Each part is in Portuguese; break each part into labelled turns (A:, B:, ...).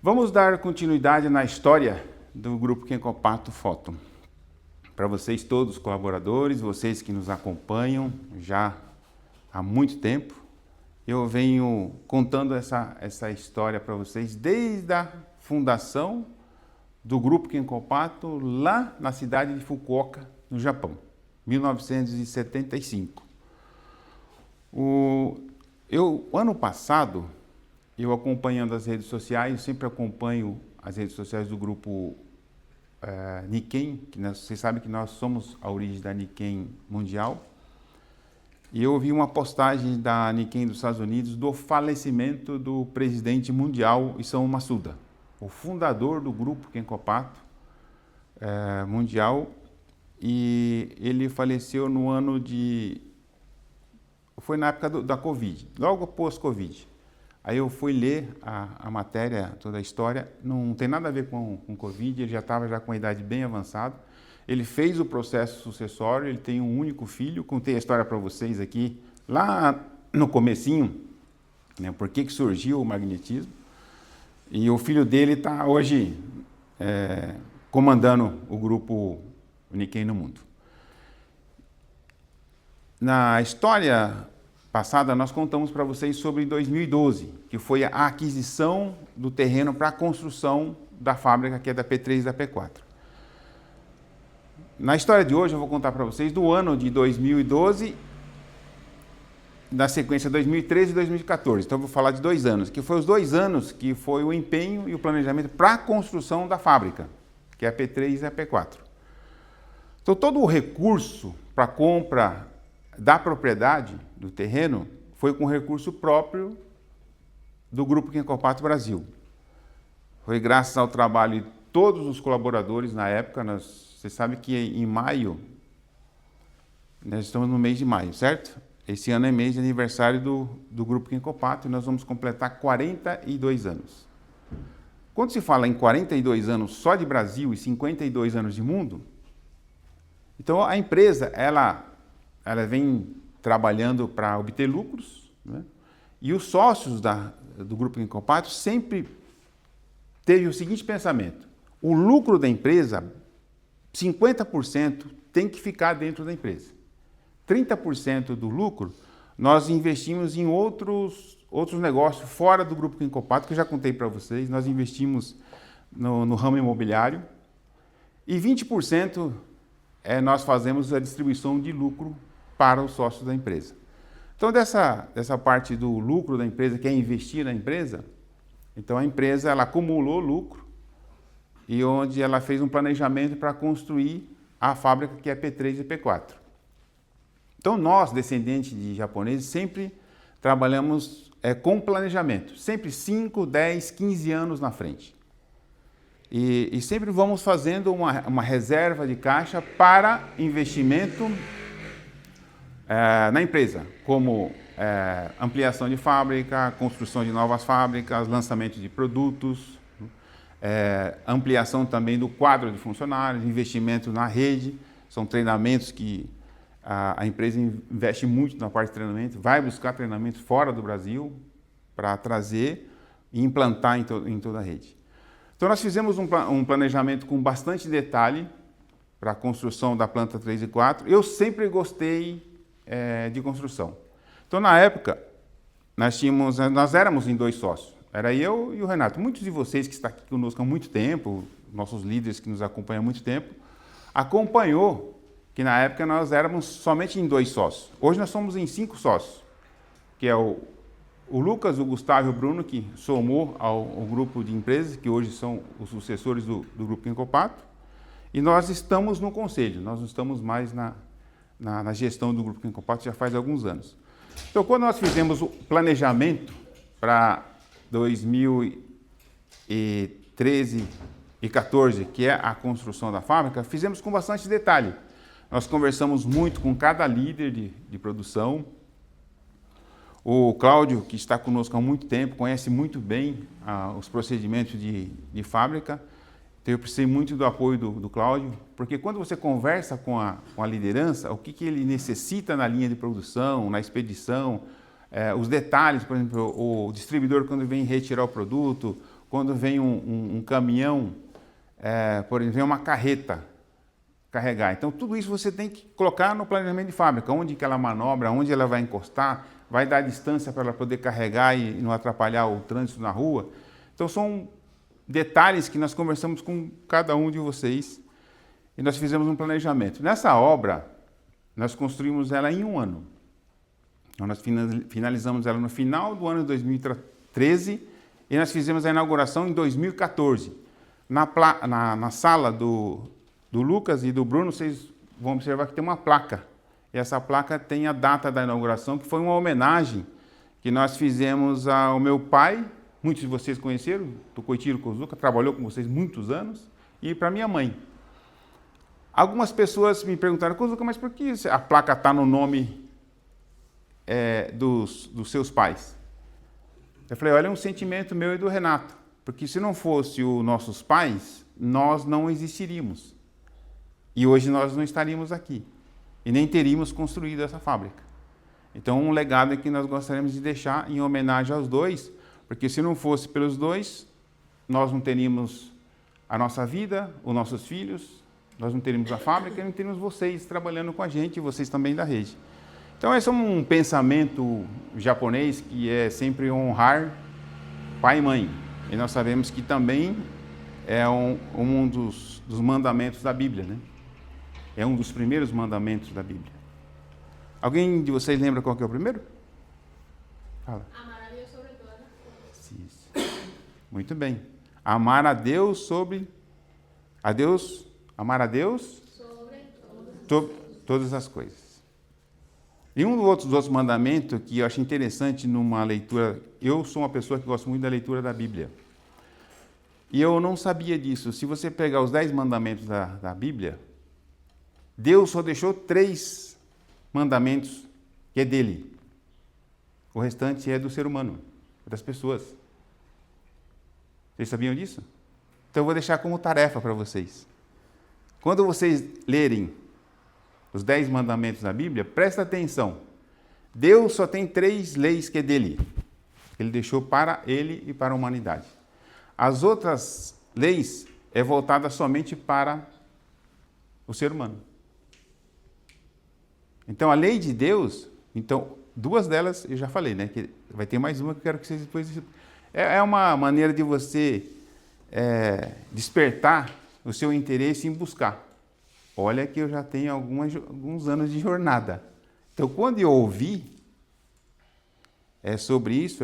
A: Vamos dar continuidade na história do Grupo Kenkopato Photo. Para vocês todos, colaboradores, vocês que nos acompanham já há muito tempo, eu venho contando essa história para vocês desde a fundação do Grupo Kenkopato lá na cidade de Fukuoka, no Japão, 1975. Ano passado, eu acompanhando as redes sociais, eu sempre acompanho as redes sociais do grupo Nikkei, que vocês sabem que nós somos a origem da Nikkei mundial, e eu vi uma postagem da Nikkei dos Estados Unidos do falecimento do presidente mundial Isamu Masuda, o fundador do grupo Kenkopato mundial, e ele faleceu no ano de... foi na época da Covid, logo após Covid. Aí eu fui ler a matéria, toda a história, não tem nada a ver com Covid, ele já estava com a idade bem avançada. Ele fez o processo sucessório, ele tem um único filho, contei a história para vocês aqui, lá no comecinho, né, por que surgiu o magnetismo. E o filho dele está hoje comandando o grupo Nikkei no mundo. Na história passada, nós contamos para vocês sobre 2012, que foi a aquisição do terreno para a construção da fábrica, que é da P3 e da P4. Na história de hoje, eu vou contar para vocês do ano de 2012, da sequência 2013 e 2014. Então, eu vou falar de 2 anos, que foi os 2 anos que foi o empenho e o planejamento para a construção da fábrica, que é a P3 e a P4. Então, todo o recurso para a compra da propriedade do terreno foi com recurso próprio do Grupo Kenkopato Brasil. Foi graças ao trabalho de todos os colaboradores na época. Você sabe que em maio, nós estamos no mês de maio, certo? Esse ano é mês de aniversário do Grupo Kenkopato e nós vamos completar 42 anos. Quando se fala em 42 anos só de Brasil e 52 anos de mundo, então a empresa, ela vem trabalhando para obter lucros, né? E os sócios do Grupo Kenkopato sempre teve o seguinte pensamento: o lucro da empresa, 50% tem que ficar dentro da empresa. 30% do lucro nós investimos em outros negócios fora do Grupo Kenkopato, que eu já contei para vocês. Nós investimos no ramo imobiliário e 20% nós fazemos a distribuição de lucro para os sócios da empresa. Então, dessa parte do lucro da empresa, que é investir na empresa, então a empresa ela acumulou lucro e onde ela fez um planejamento para construir a fábrica que é P3 e P4. Então, nós, descendentes de japoneses, sempre trabalhamos com planejamento, sempre 5, 10, 15 anos na frente. E sempre vamos fazendo uma reserva de caixa para investimento na empresa, como ampliação de fábrica, construção de novas fábricas, lançamento de produtos, ampliação também do quadro de funcionários, investimento na rede. São treinamentos que a empresa investe muito na parte de treinamento, vai buscar treinamentos fora do Brasil para trazer e implantar em toda a rede. Então nós fizemos um planejamento com bastante detalhe para a construção da planta 3 e 4. Eu sempre gostei de construção. Então, na época, nós éramos em 2 sócios. Era eu e o Renato. Muitos de vocês que estão aqui conosco há muito tempo, nossos líderes que nos acompanham há muito tempo, acompanhou que na época nós éramos somente em 2 sócios. Hoje nós somos em 5 sócios, que é o Lucas, o Gustavo e o Bruno, que somou ao grupo de empresas, que hoje são os sucessores do Grupo Kenkopato, e nós estamos no conselho, nós não estamos mais na gestão do Grupo Kenkopato já faz alguns anos. Então, quando nós fizemos o planejamento para 2013 e 2014, que é a construção da fábrica, fizemos com bastante detalhe. Nós conversamos muito com cada líder de produção. O Cláudio, que está conosco há muito tempo, conhece muito bem os procedimentos de fábrica. Então, eu precisei muito do apoio do Cláudio, porque quando você conversa com a liderança, o que ele necessita na linha de produção, na expedição, os detalhes, por exemplo, o distribuidor quando vem retirar o produto, quando vem um caminhão, por exemplo, vem uma carreta carregar. Então, tudo isso você tem que colocar no planejamento de fábrica, onde que ela manobra, onde ela vai encostar, vai dar distância para ela poder carregar e não atrapalhar o trânsito na rua. Então, são detalhes que nós conversamos com cada um de vocês e nós fizemos um planejamento. Nessa obra, nós construímos ela em um ano. Então, nós finalizamos ela no final do ano de 2013 e nós fizemos a inauguração em 2014. Na sala do Lucas e do Bruno, vocês vão observar que tem uma placa. E essa placa tem a data da inauguração, que foi uma homenagem que nós fizemos ao meu pai. Muitos de vocês conheceram, Tucoitiro Kozuka, trabalhou com vocês muitos anos, e para minha mãe. Algumas pessoas me perguntaram, Kozuka, mas por que a placa está no nome dos seus pais? Eu falei, olha, é um sentimento meu e do Renato, porque se não fosse os nossos pais, nós não existiríamos. E hoje nós não estaríamos aqui, e nem teríamos construído essa fábrica. Então, um legado que nós gostaríamos de deixar em homenagem aos dois, porque se não fosse pelos dois, nós não teríamos a nossa vida, os nossos filhos, nós não teríamos a fábrica e não teríamos vocês trabalhando com a gente e vocês também da rede. Então, esse é um pensamento japonês que é sempre honrar pai e mãe. E nós sabemos que também é um dos mandamentos da Bíblia, né? É um dos primeiros mandamentos da Bíblia. Alguém de vocês lembra qual que é o primeiro? Fala.
B: Amar a Deus sobre todas as coisas.
A: Isso. Muito bem. Amar a Deus sobre... Amar a Deus sobre todas as coisas. E um dos outros mandamentos que eu achei interessante numa leitura... Eu sou uma pessoa que gosta muito da leitura da Bíblia. E eu não sabia disso. Se você pegar os 10 mandamentos da Bíblia, Deus só deixou 3 mandamentos que é dele. O restante é do ser humano, das pessoas. Vocês sabiam disso? Então eu vou deixar como tarefa para vocês. Quando vocês lerem os 10 mandamentos da Bíblia, presta atenção. Deus só tem 3 leis que é dele. Ele deixou para ele e para a humanidade. As outras leis é voltada somente para o ser humano. Então, a lei de Deus, então, 2 delas eu já falei, né? Que vai ter mais uma que eu quero que vocês depois... É uma maneira de você despertar o seu interesse em buscar. Olha que eu já tenho alguns anos de jornada. Então, quando eu ouvi sobre isso,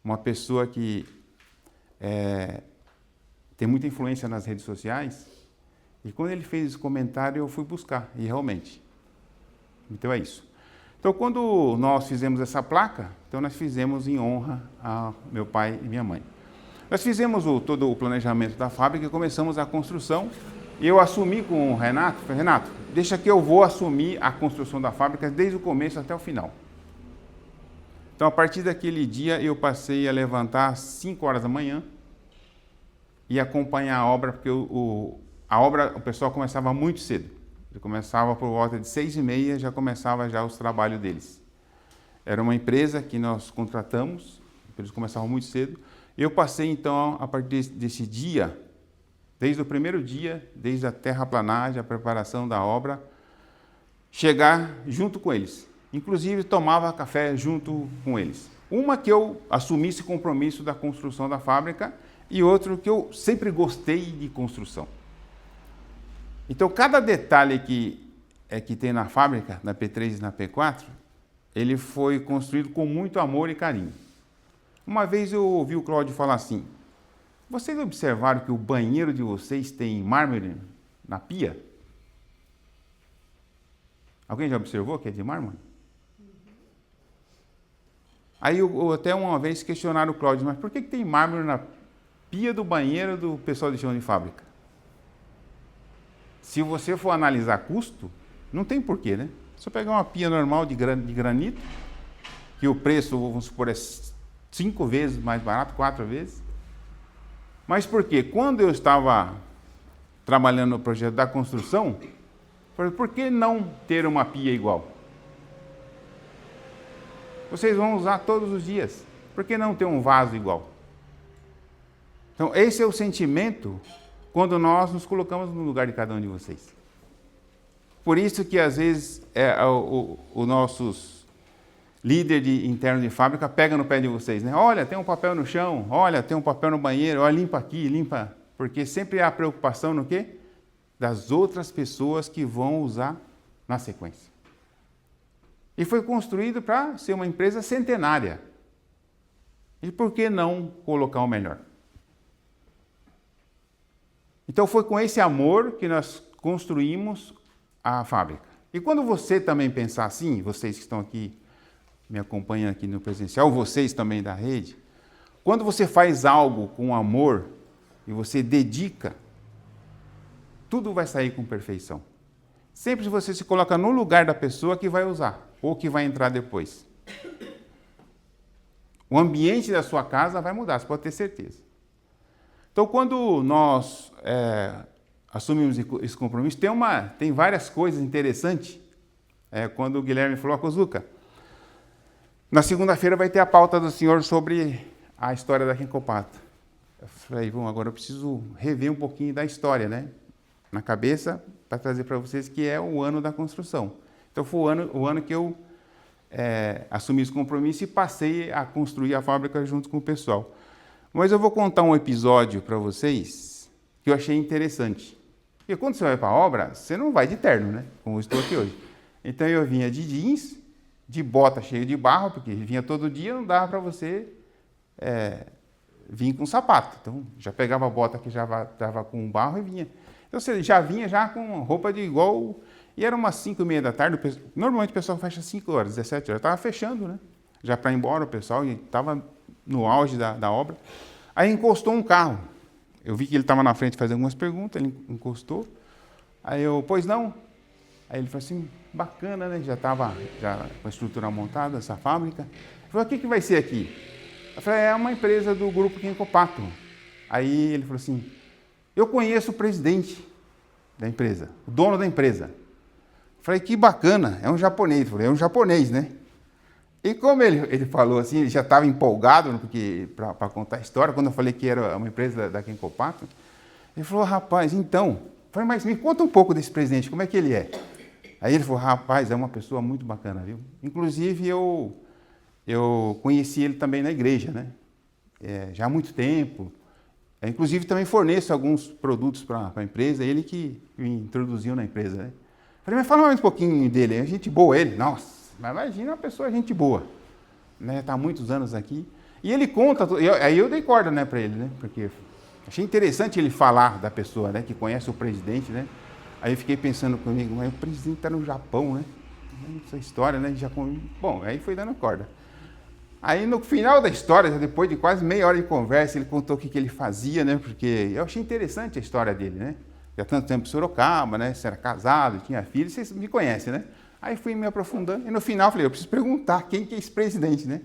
A: uma pessoa que tem muita influência nas redes sociais, e quando ele fez esse comentário, eu fui buscar, e realmente... Então é isso. Então quando nós fizemos essa placa, então nós fizemos em honra a meu pai e minha mãe. Nós fizemos todo o planejamento da fábrica e começamos a construção. E eu assumi com o Renato, falei, Renato, deixa que eu vou assumir a construção da fábrica desde o começo até o final. Então a partir daquele dia eu passei a levantar às 5 horas da manhã e acompanhar a obra, porque a obra o pessoal começava muito cedo. Ele começava por volta de 6h30, já começava já os trabalhos deles. Era uma empresa que nós contratamos, eles começavam muito cedo. Eu passei, então, a partir desse dia, desde o primeiro dia, desde a terraplanagem, a preparação da obra, chegar junto com eles. Inclusive, tomava café junto com eles. Uma que eu assumi esse compromisso da construção da fábrica e outro que eu sempre gostei de construção. Então, cada detalhe que tem na fábrica, na P3 e na P4, ele foi construído com muito amor e carinho. Uma vez eu ouvi o Cláudio falar assim, vocês observaram que o banheiro de vocês tem mármore na pia? Alguém já observou que é de mármore? Aí eu até uma vez questionaram o Cláudio, mas por que tem mármore na pia do banheiro do pessoal de chão de fábrica? Se você for analisar custo, não tem porquê, né? Se eu pegar uma pia normal de granito, que o preço, vamos supor, é 5 vezes mais barato, 4 vezes. Mas por quê? Quando eu estava trabalhando no projeto da construção, falei, por que não ter uma pia igual? Vocês vão usar todos os dias. Por que não ter um vaso igual? Então, esse é o sentimento quando nós nos colocamos no lugar de cada um de vocês. Por isso que, às vezes, os nossos líderes internos de fábrica pegam no pé de vocês, né? Olha, tem um papel no chão, olha, tem um papel no banheiro, olha, limpa aqui, limpa. Porque sempre há preocupação no quê? Das outras pessoas que vão usar na sequência. E foi construído para ser uma empresa centenária. E por que não colocar o melhor? Então foi com esse amor que nós construímos a fábrica. E quando você também pensar assim, vocês que estão aqui, me acompanham aqui no presencial, vocês também da rede, quando você faz algo com amor e você dedica, tudo vai sair com perfeição. Sempre você se coloca no lugar da pessoa que vai usar ou que vai entrar depois. O ambiente da sua casa vai mudar, você pode ter certeza. Então, quando nós assumimos esse compromisso, tem várias coisas interessantes. Quando o Guilherme falou, Cozuca, na segunda-feira vai ter a pauta do senhor sobre a história da Kenkopato. Eu falei, bom, agora eu preciso rever um pouquinho da história, né? Na cabeça, para trazer para vocês que é o ano da construção. Então, foi o ano que eu assumi esse compromisso e passei a construir a fábrica junto com o pessoal. Mas eu vou contar um episódio para vocês que eu achei interessante. Porque quando você vai para a obra, você não vai de terno, né? Como eu estou aqui hoje. Então eu vinha de jeans, de bota cheia de barro, porque vinha todo dia, não dava para você vir com sapato. Então já pegava a bota que já estava com barro e vinha. Então você já vinha já com roupa de igual. E era umas 5h30 da tarde. Normalmente o pessoal fecha 5 horas, 17 horas. Estava fechando, né? Já para ir embora o pessoal, estava no auge da obra. Aí encostou um carro. Eu vi que ele estava na frente fazendo algumas perguntas, ele encostou. Aí eu, pois não? Aí ele falou assim, bacana, né? Já estava com a estrutura montada, essa fábrica. Ele falou, o que vai ser aqui? Eu falei, é uma empresa do grupo Kenkopato. Aí ele falou assim, eu conheço o presidente da empresa, o dono da empresa. Eu falei, que bacana, é um japonês. Eu falei, é um japonês, né? E como ele falou assim, ele já estava empolgado para contar a história, quando eu falei que era uma empresa da Kenkopato, ele falou, rapaz, então, eu falei, mas me conta um pouco desse presidente, como é que ele é? Aí ele falou, rapaz, é uma pessoa muito bacana, viu? Inclusive, eu conheci ele também na igreja, né? Já há muito tempo. Inclusive, também forneço alguns produtos para a empresa, ele que me introduziu na empresa, né? Eu falei, mas fala mais um pouquinho dele, é gente boa ele? Nossa! Mas imagina uma pessoa, gente boa, né? Está há muitos anos aqui. E ele conta, aí eu dei corda, né, para ele, né? Porque achei interessante ele falar da pessoa, né, que conhece o presidente, né? Aí eu fiquei pensando comigo, mas o presidente está no Japão, né? Essa história, né? Bom, aí foi dando corda. Aí no final da história, depois de quase meia hora de conversa, ele contou o que ele fazia, né? Porque eu achei interessante a história dele, né? Já há tanto tempo em Sorocaba, né? Você era casado, tinha filho, vocês me conhecem, né? Aí fui me aprofundando e no final falei, eu preciso perguntar quem que é esse presidente, né?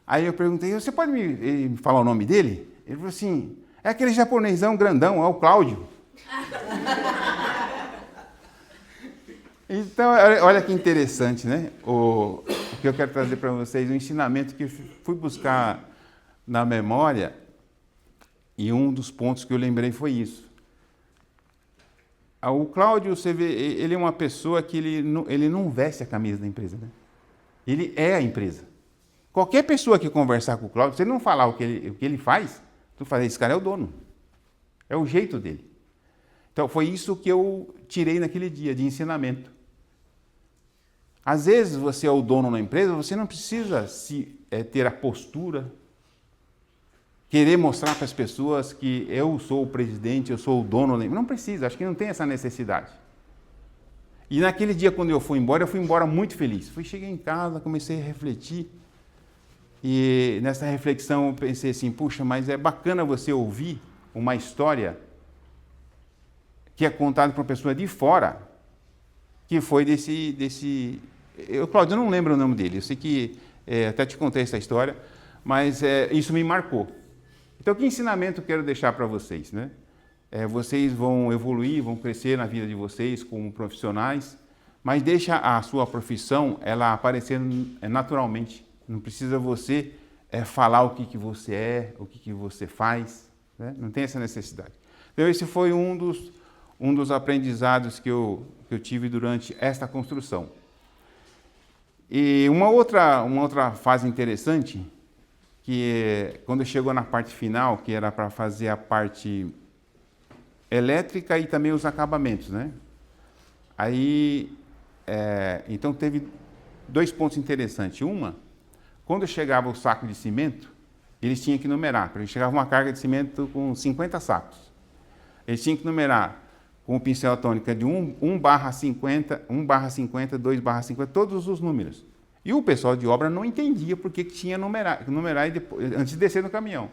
A: Aí eu perguntei, você pode me falar o nome dele? Ele falou assim, é aquele japonesão grandão, é o Cláudio. Então, olha que interessante, né? O que eu quero trazer para vocês, um ensinamento que eu fui buscar na memória e um dos pontos que eu lembrei foi isso. O Cláudio, você vê, ele é uma pessoa que ele não veste a camisa da empresa, né? Ele é a empresa. Qualquer pessoa que conversar com o Cláudio, se ele não falar o que ele faz, tu fala, esse cara é o dono. É o jeito dele. Então, foi isso que eu tirei naquele dia de ensinamento. Às vezes, você é o dono na empresa, você não precisa ter a postura, querer mostrar para as pessoas que eu sou o presidente, eu sou o dono. Não precisa, acho que não tem essa necessidade. E naquele dia, quando eu fui embora muito feliz. Cheguei em casa, comecei a refletir. E nessa reflexão eu pensei assim, puxa, mas é bacana você ouvir uma história que é contada por uma pessoa de fora, que foi Cláudio, eu não lembro o nome dele, eu sei que até te contei essa história, mas isso me marcou. Então, que ensinamento eu quero deixar para vocês, né? Vocês vão evoluir, vão crescer na vida de vocês como profissionais, mas deixa a sua profissão ela aparecer naturalmente. Não precisa você falar o que você é, o que você faz, né? Não tem essa necessidade. Então, esse foi um dos aprendizados que eu tive durante esta construção. E uma outra fase interessante, que quando chegou na parte final, que era para fazer a parte elétrica e também os acabamentos, né? Aí, então teve 2 pontos interessantes. Uma, quando chegava o saco de cimento, eles tinham que numerar. Porque chegava uma carga de cimento com 50 sacos. Eles tinham que numerar com o pincel tônica de 1/50, 1/50, 2/50, todos os números. E o pessoal de obra não entendia por que tinha numerar e depois, antes de descer no caminhão.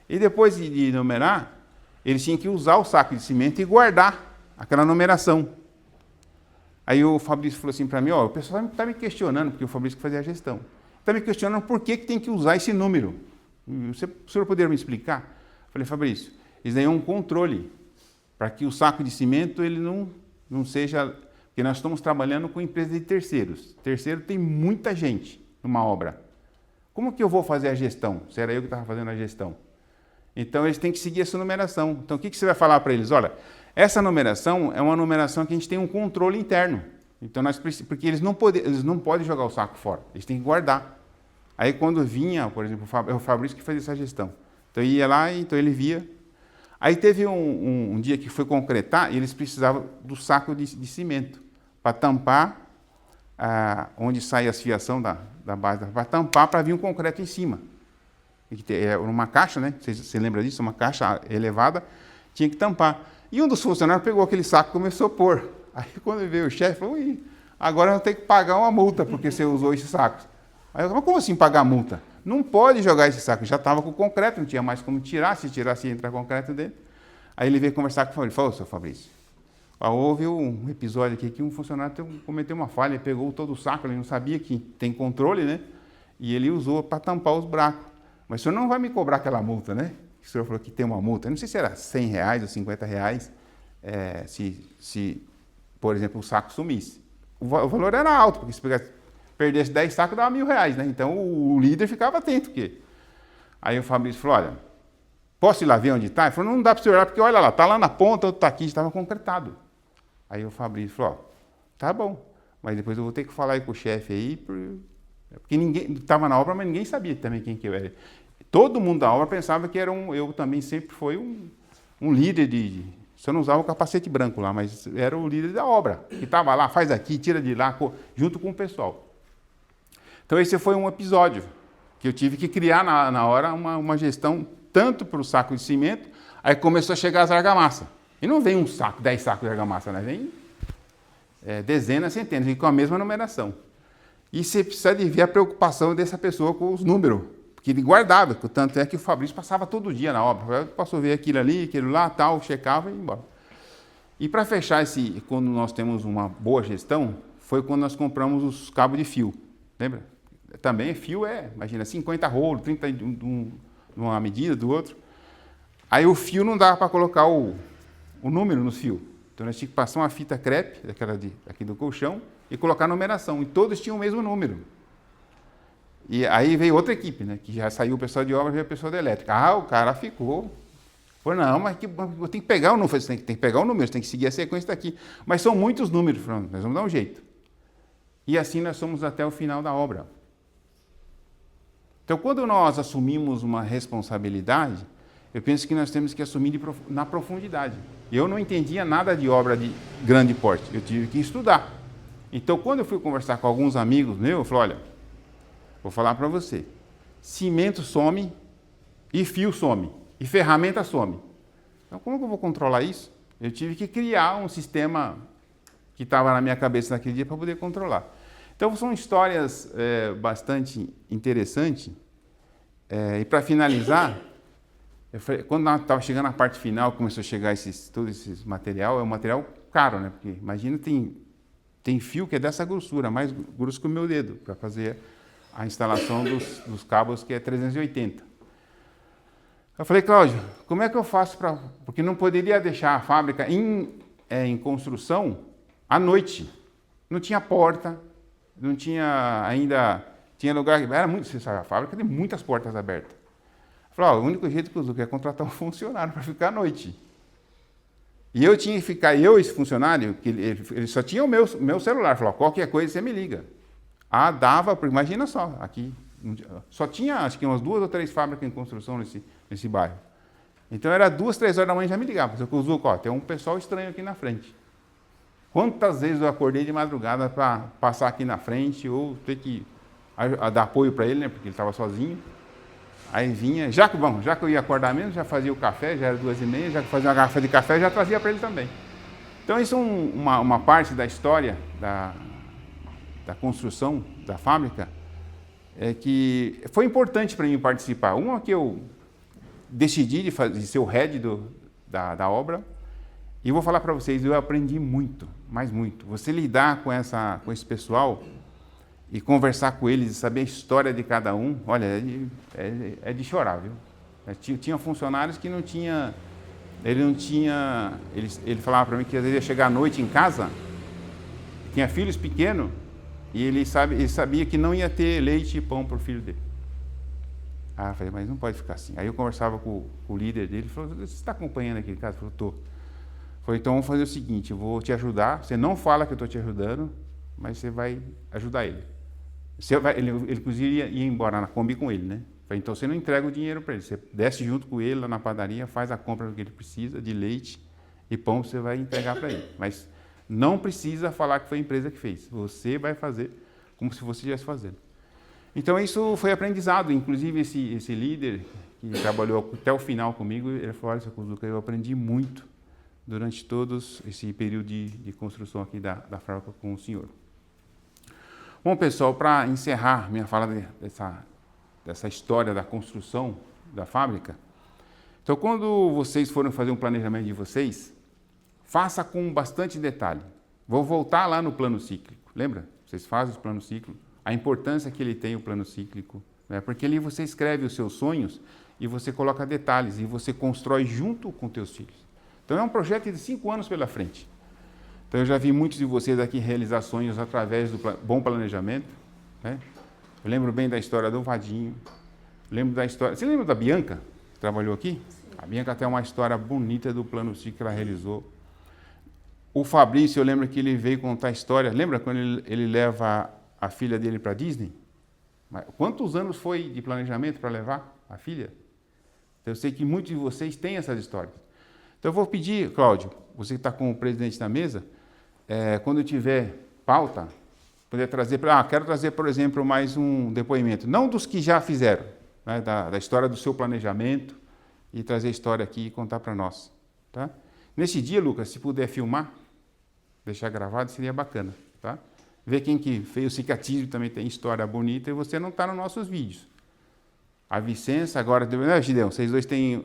A: E depois de numerar, eles tinham que usar o saco de cimento e guardar aquela numeração. Aí o Fabrício falou assim para mim, o pessoal está me questionando, porque o Fabrício que fazia a gestão, está me questionando por que tem que usar esse número. O senhor poderia me explicar? Eu falei, Fabrício, isso daí é um controle, para que o saco de cimento ele não seja... Porque nós estamos trabalhando com empresas de terceiros. Terceiro tem muita gente numa obra. Como que eu vou fazer a gestão? Se era eu que estava fazendo a gestão. Então, eles têm que seguir essa numeração. Então, o que você vai falar para eles? Olha, essa numeração é uma numeração que a gente tem um controle interno. Então, porque eles não podem jogar o saco fora. Eles têm que guardar. Aí, quando vinha, por exemplo, é o Fabrício que fazia essa gestão. Então, ia lá, então ele via. Aí, teve um dia que foi concretar e eles precisavam do saco de cimento para tampar onde sai a fiação da base, para tampar, para vir um concreto em cima. Era uma caixa, né? Você lembra disso? Uma caixa elevada, tinha que tampar. E um dos funcionários pegou aquele saco e começou a pôr. Aí, quando veio o chefe, falou, agora eu tenho que pagar uma multa, porque você usou esse saco. Aí eu falei, como assim pagar multa? Não pode jogar esse saco, já estava com concreto, não tinha mais como tirar, se tirasse ia entrar concreto dele. Aí ele veio conversar com o Fabrício, falou, seu Fabrício, houve um episódio aqui que um funcionário cometeu uma falha, ele pegou todo o saco, ele não sabia que tem controle, né? E ele usou para tampar os buracos. Mas o senhor não vai me cobrar aquela multa, né? O senhor falou que tem uma multa. Eu não sei se era R$100 ou R$50, se, por exemplo, o saco sumisse. O valor era alto, porque se perdesse 10 sacos, dava R$1.000, né? Então o líder ficava atento. Aí o Fabrício falou, olha, posso ir lá ver onde está? Ele falou, não dá para você olhar, porque olha lá, está lá na ponta, outro está aqui, estava concretado. Aí o Fabrício falou, tá bom, mas depois eu vou ter que falar aí com o chefe aí, porque ninguém estava na obra, mas ninguém sabia também quem que eu era. Todo mundo da obra pensava que eu também sempre fui um líder só não usava o capacete branco lá, mas era o líder da obra, que estava lá, faz aqui, tira de lá, junto com o pessoal. Então esse foi um episódio que eu tive que criar na hora uma gestão tanto para o saco de cimento, aí começou a chegar as argamassas. E não vem 10 sacos de argamassa, né? Vem dezenas, centenas, e com a mesma numeração. E você precisa de ver a preocupação dessa pessoa com os números, porque ele guardava, tanto é que o Fabrício passava todo dia na obra, passou a ver aquilo ali, aquilo lá, tal, checava e ia embora. E para fechar quando nós temos uma boa gestão, foi quando nós compramos os cabos de fio, lembra? Também fio imagina, 50 rolos, 30 de uma medida do outro. Aí o fio não dava para colocar o número no fio. Então nós tínhamos que passar uma fita crepe, aqui do colchão, e colocar a numeração. E todos tinham o mesmo número. E aí veio outra equipe, né? Que já saiu o pessoal de obra, veio o pessoal de elétrica. O cara ficou. Falou, não, mas eu tenho que pegar o número. Você tem que pegar o número, você tem que seguir a sequência daqui. Mas são muitos números. Falando, nós vamos dar um jeito. E assim nós fomos até o final da obra. Então, quando nós assumimos uma responsabilidade, eu penso que nós temos que assumir na profundidade. Eu não entendia nada de obra de grande porte, eu tive que estudar. Então, quando eu fui conversar com alguns amigos meus, eu falei, olha, vou falar para você, cimento some, e fio some, e ferramenta some. Então, como que eu vou controlar isso? Eu tive que criar um sistema que estava na minha cabeça naquele dia para poder controlar. Então, são histórias bastante interessantes. E para finalizar, quando estava chegando a parte final, começou a chegar todo esse material, é um material caro, né? Porque imagina, tem fio que é dessa grossura, mais grosso que o meu dedo, para fazer a instalação dos cabos, que é 380. Eu falei, Cláudio, como é que eu faço para... Porque não poderia deixar a fábrica em construção à noite. Não tinha porta, não tinha ainda... Tinha lugar... Era muito... Você sabe, a fábrica tem muitas portas abertas. Falou, o único jeito que eu quero é contratar um funcionário para ficar à noite. E eu tinha que ficar, esse funcionário, que ele só tinha o meu celular, falou, qualquer coisa você me liga. Ah, dava, imagina só, aqui, só tinha acho que umas 2 ou 3 fábricas em construção nesse bairro. Então era 2, 3 horas da manhã já me ligava, seu Cuzuco, ó, tem um pessoal estranho aqui na frente. Quantas vezes eu acordei de madrugada para passar aqui na frente ou ter que dar apoio para ele, né, porque ele estava sozinho. Aí vinha, já que eu ia acordar mesmo, já fazia o café, já era 2h30, já que fazia uma garrafa de café, já trazia para ele também. Então isso é uma parte da história da construção da fábrica que foi importante para mim participar. Uma que eu decidi de ser o head da obra, e vou falar para vocês, eu aprendi muito, mas muito. Você lidar com esse pessoal e conversar com eles e saber a história de cada um, olha, é de chorar, viu? Tinha funcionários que ele falava para mim que às vezes ia chegar à noite em casa, tinha filhos pequenos, e ele sabia que não ia ter leite e pão para o filho dele. Ah, eu falei, mas não pode ficar assim. Aí eu conversava com o líder dele, ele falou, você está acompanhando aqui em casa? Eu falei, estou. Falei, então vamos fazer o seguinte, eu vou te ajudar, você não fala que eu estou te ajudando, mas você vai ajudar ele. Ele inclusive ia embora na Kombi com ele, né? Falei, então você não entrega o dinheiro para ele, você desce junto com ele lá na padaria, faz a compra do que ele precisa, de leite e pão, você vai entregar para ele. Mas não precisa falar que foi a empresa que fez, você vai fazer como se você estivesse fazendo. Então isso foi aprendizado, inclusive esse líder que trabalhou até o final comigo, ele falou, olha, seu Cuzuco, eu aprendi muito durante todo esse período de construção aqui da fábrica com o senhor. Bom, pessoal, para encerrar minha fala dessa história da construção da fábrica, então quando vocês forem fazer um planejamento de vocês, faça com bastante detalhe. Vou voltar lá no plano cíclico, lembra? Vocês fazem o plano cíclico, a importância que ele tem o plano cíclico, né? Porque ali você escreve os seus sonhos e você coloca detalhes e você constrói junto com teus filhos. Então é um projeto de 5 anos pela frente. Então eu já vi muitos de vocês aqui realizar sonhos através do bom planejamento, né? Eu lembro bem da história do Vadinho, lembro da história... Você lembra da Bianca, que trabalhou aqui? Sim. A Bianca tem uma história bonita do plano cíclico que ela realizou. O Fabrício, eu lembro que ele veio contar a história, lembra quando ele leva a filha dele para a Disney? Quantos anos foi de planejamento para levar a filha? Então, eu sei que muitos de vocês têm essas histórias. Então, eu vou pedir, Cláudio, você que está com o presidente da mesa, quando tiver pauta, poder trazer, quero trazer, por exemplo, mais um depoimento, não dos que já fizeram, né, da história do seu planejamento, e trazer a história aqui e contar para nós. Tá? Nesse dia, Lucas, se puder filmar, deixar gravado, seria bacana. Tá? Ver quem que fez o cicatismo também tem história bonita, e você não está nos nossos vídeos. A Vicença, agora, né, Gideão, vocês dois têm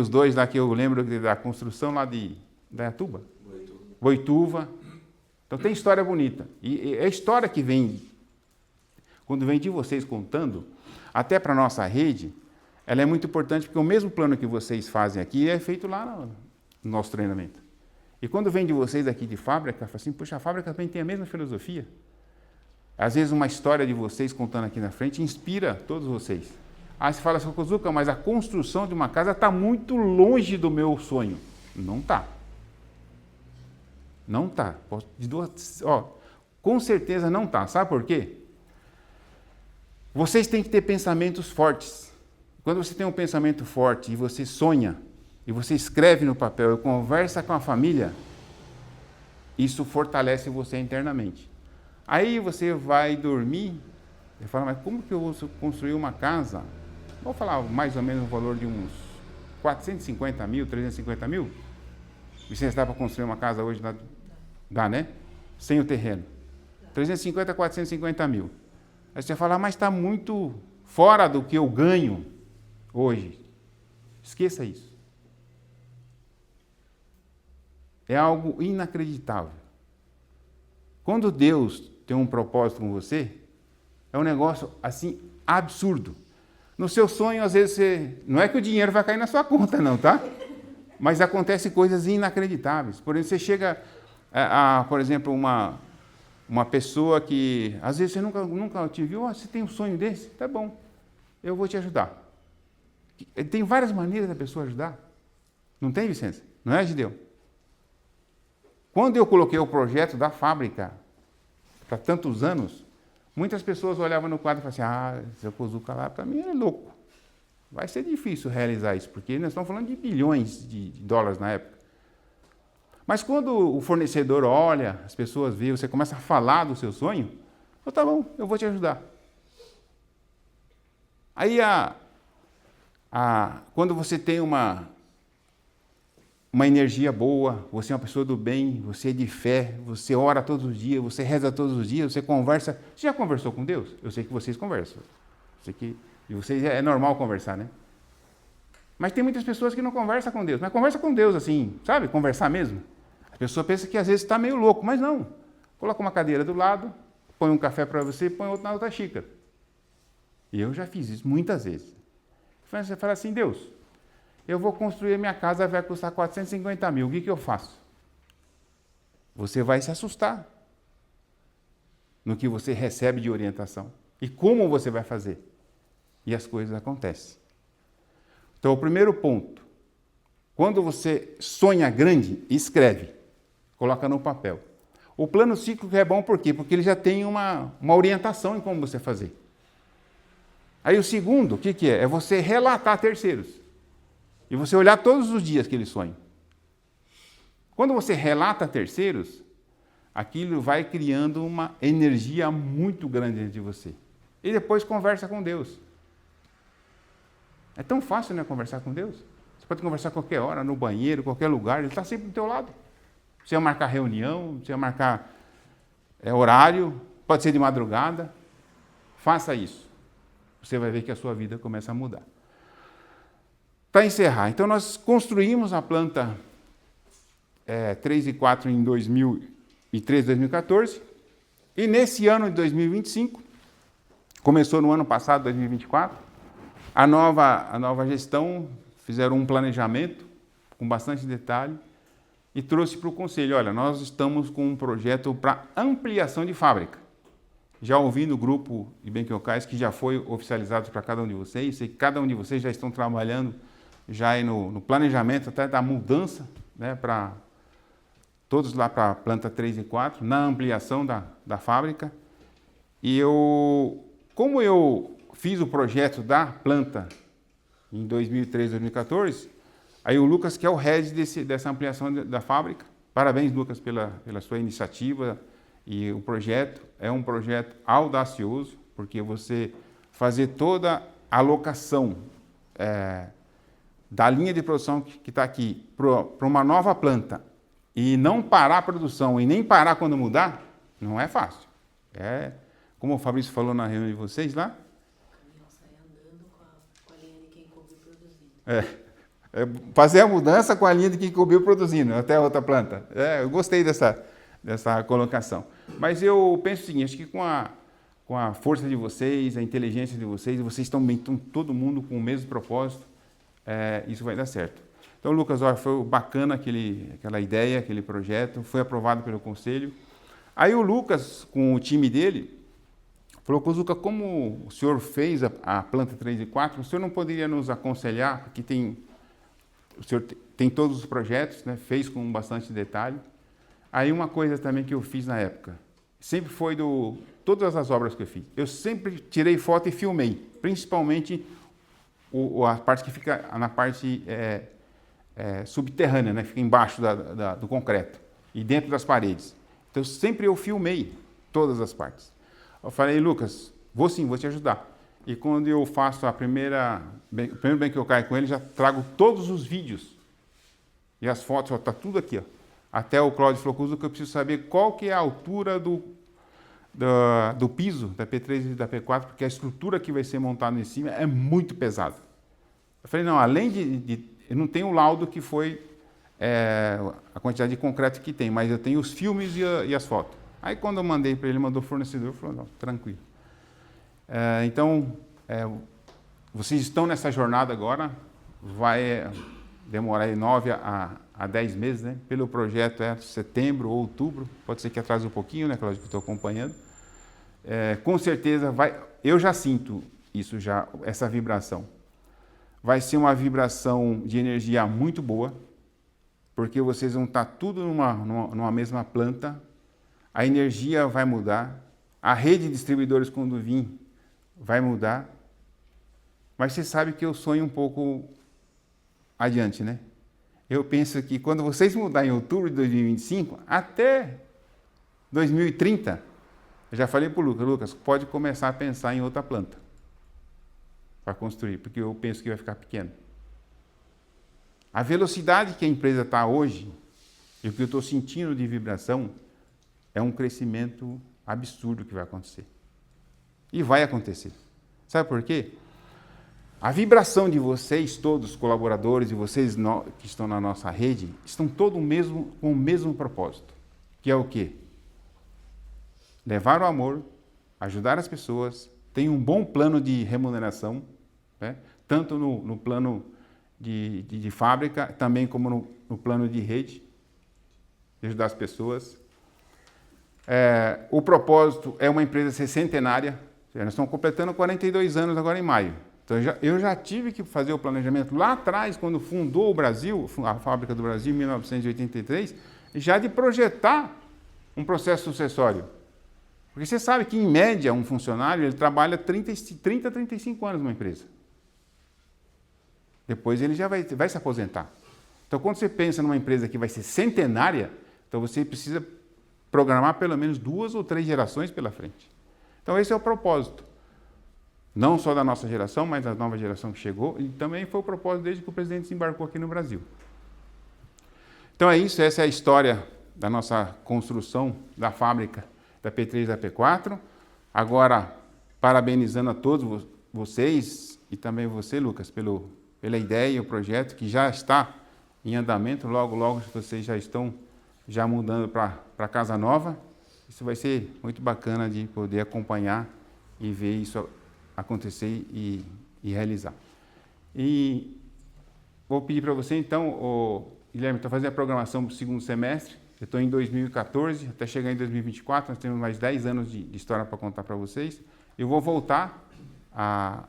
A: os dois lá que eu lembro da construção lá de Dayatuba? Boituva. Então tem história bonita. E a história que vem, quando vem de vocês contando, até para a nossa rede, ela é muito importante, porque o mesmo plano que vocês fazem aqui é feito lá no nosso treinamento. E quando vem de vocês aqui de fábrica, fala assim, puxa, a fábrica também tem a mesma filosofia. Às vezes uma história de vocês contando aqui na frente inspira todos vocês. Aí você fala assim, Cuzuco, mas a construção de uma casa está muito longe do meu sonho. Não está. Não está. Com certeza não está. Sabe por quê? Vocês têm que ter pensamentos fortes. Quando você tem um pensamento forte e você sonha, e você escreve no papel e conversa com a família, isso fortalece você internamente. Aí você vai dormir e fala, mas como que eu vou construir uma casa? Vou falar mais ou menos o valor de uns 450 mil, 350 mil? Vicente, dá para construir uma casa hoje? Dá, né? Sem o terreno. 350, 450 mil. Aí você fala, mas está muito fora do que eu ganho hoje. Esqueça isso. É algo inacreditável. Quando Deus tem um propósito com você, é um negócio assim absurdo. No seu sonho, às vezes, não é que o dinheiro vai cair na sua conta, não, tá? Mas acontecem coisas inacreditáveis. Por exemplo, você chega por exemplo, uma pessoa que, às vezes, você nunca te viu, você tem um sonho desse? Tá bom, eu vou te ajudar. Tem várias maneiras da pessoa ajudar. Não tem, Vicência? Não é, Gideon? Quando eu coloquei o projeto da fábrica, para tantos anos, muitas pessoas olhavam no quadro e falavam assim, seu Kozuka lá, para mim é louco. Vai ser difícil realizar isso, porque nós estamos falando de bilhões de dólares na época. Mas quando o fornecedor olha, as pessoas veem, você começa a falar do seu sonho, tá bom, eu vou te ajudar. Aí, quando você tem uma energia boa, você é uma pessoa do bem, você é de fé, você ora todos os dias, você reza todos os dias, você conversa. Você já conversou com Deus? Eu sei que vocês conversam. Eu sei que e vocês é normal conversar, né? Mas tem muitas pessoas que não conversam com Deus. Mas conversa com Deus assim, sabe? Conversar mesmo. A pessoa pensa que às vezes está meio louco, mas não. Coloca uma cadeira do lado, põe um café para você, põe outro na outra xícara. E eu já fiz isso muitas vezes. Você fala assim, Deus, eu vou construir a minha casa, vai custar 450 mil, o que eu faço? Você vai se assustar no que você recebe de orientação. E como você vai fazer? E as coisas acontecem. Então, o primeiro ponto, quando você sonha grande, escreve, coloca no papel. O plano cíclico é bom por quê? Porque ele já tem uma orientação em como você fazer. Aí o segundo, o que é? É você relatar a terceiros. E você olhar todos os dias aquele sonho. Quando você relata a terceiros, aquilo vai criando uma energia muito grande dentro de você. E depois conversa com Deus. É tão fácil, né, conversar com Deus. Você pode conversar qualquer hora, no banheiro, qualquer lugar, Ele está sempre do teu lado. Você vai marcar reunião, você vai marcar horário, pode ser de madrugada. Faça isso. Você vai ver que a sua vida começa a mudar. Para encerrar, então nós construímos a planta 3 e 4 em 2013, 2014, e nesse ano de 2025, começou no ano passado, 2024, a nova gestão fizeram um planejamento com bastante detalhe e trouxe para o conselho, olha, nós estamos com um projeto para ampliação de fábrica. Já ouvi no grupo de Benkyokais que já foi oficializado para cada um de vocês, sei que cada um de vocês já estão trabalhando já aí no planejamento até da mudança, né, para todos lá para a planta 3 e 4, na ampliação da fábrica. E como eu fiz o projeto da planta em 2013, 2014, aí o Lucas, que é o head dessa ampliação da fábrica, parabéns, Lucas, pela sua iniciativa, e o projeto é um projeto audacioso, porque você fazer toda a alocação da linha de produção que está aqui para uma nova planta e não parar a produção e nem parar quando mudar, não é fácil. Como o Fabrício falou na reunião de vocês lá, fazer a mudança com a linha de quem cobriu produzindo, até a outra planta. Eu gostei dessa colocação. Mas eu penso o seguinte, acho que com a força de vocês, a inteligência de vocês estão todo mundo com o mesmo propósito, isso vai dar certo. Então, Lucas, olha, foi bacana aquela ideia, aquele projeto, foi aprovado pelo conselho. Aí o Lucas, com o time dele, falou, Kozuka, como o senhor fez a planta 3 e 4, o senhor não poderia nos aconselhar, porque o senhor tem todos os projetos, né, fez com bastante detalhe. Aí uma coisa também que eu fiz na época, sempre foi todas as obras que eu fiz, eu sempre tirei foto e filmei, principalmente a parte que fica na parte subterrânea, né, fica embaixo do concreto e dentro das paredes. Então sempre eu filmei todas as partes. Eu falei, Lucas, vou te ajudar. E quando eu faço o primeiro bem que eu caio com ele, já trago todos os vídeos e as fotos, está tudo aqui. Ó. Até o Cláudio falou que eu preciso saber qual que é a altura do piso da P3 e da P4, porque a estrutura que vai ser montada em cima é muito pesada. Eu falei, não, além eu não tenho o laudo que foi a quantidade de concreto que tem, mas eu tenho os filmes e as fotos. Aí quando eu mandei para ele, mandou o fornecedor, falou, não, tranquilo. Então, vocês estão nessa jornada agora, vai demorar aí 9 a 10 meses, né? Pelo projeto setembro ou outubro, pode ser que atrase um pouquinho, né, Cláudio, que eu estou acompanhando. Com certeza eu já sinto isso, essa vibração. vai ser uma vibração de energia muito boa, porque vocês vão estar tudo numa mesma planta, a energia vai mudar, a rede de distribuidores quando vir vai mudar, mas você sabe que eu sonho um pouco adiante, né? Eu penso que quando vocês mudarem em outubro de 2025, até 2030, eu já falei para o Lucas, pode começar a pensar em outra planta para construir, porque eu penso que vai ficar pequeno. A velocidade que a empresa está hoje, e o que eu estou sentindo de vibração, é um crescimento absurdo que vai acontecer. E vai acontecer. Sabe por quê? A vibração de vocês, todos os colaboradores e vocês que estão na nossa rede, estão todos com o mesmo propósito, que é o quê? Levar o amor, ajudar as pessoas, tem um bom plano de remuneração, né? Tanto no plano de fábrica, também como no plano de rede, de ajudar as pessoas. O propósito é uma empresa ser centenária, nós estamos completando 42 anos agora em maio. Então, eu já tive que fazer o planejamento lá atrás, quando fundou o Brasil, a Fábrica do Brasil, em 1983, já de projetar um processo sucessório. Porque você sabe que, em média, um funcionário ele trabalha 30 a 35 anos numa empresa. Depois ele já vai se aposentar. Então, quando você pensa numa empresa que vai ser centenária, então você precisa programar pelo menos 2 ou 3 gerações pela frente. Então, esse é o propósito. Não só da nossa geração, mas da nova geração que chegou, e também foi o propósito desde que o presidente desembarcou aqui no Brasil. Então é isso, essa é a história da nossa construção da fábrica da P3 e da P4. Agora, parabenizando a todos vocês, e também você, Lucas, pela ideia e o projeto que já está em andamento, logo vocês já estão mudando para casa nova. Isso vai ser muito bacana de poder acompanhar e ver isso acontecer e realizar. E vou pedir para você, então, Guilherme, estou fazendo a programação para o segundo semestre, eu estou em 2014, até chegar em 2024, nós temos mais 10 anos de história para contar para vocês. Eu vou voltar a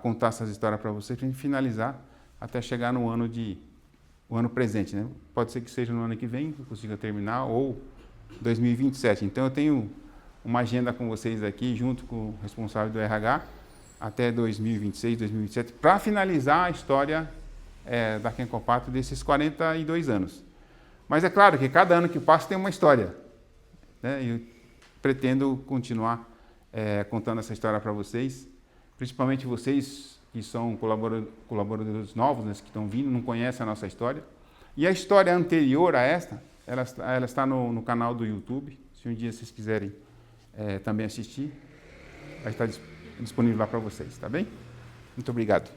A: contar essas histórias para vocês, para a gente finalizar, até chegar no ano presente, né? Pode ser que seja no ano que vem, que eu consiga terminar, ou 2027. Então, eu tenho uma agenda com vocês aqui, junto com o responsável do RH, até 2026, 2027, para finalizar a história da Kenkopato desses 42 anos. Mas é claro que cada ano que passa tem uma história, né? Eu pretendo continuar contando essa história para vocês, principalmente vocês que são colaboradores novos, né, que estão vindo, não conhecem a nossa história. E a história anterior a esta, ela está no canal do YouTube, se um dia vocês quiserem também assistir, vai estar disponível lá para vocês, tá bem? Muito obrigado.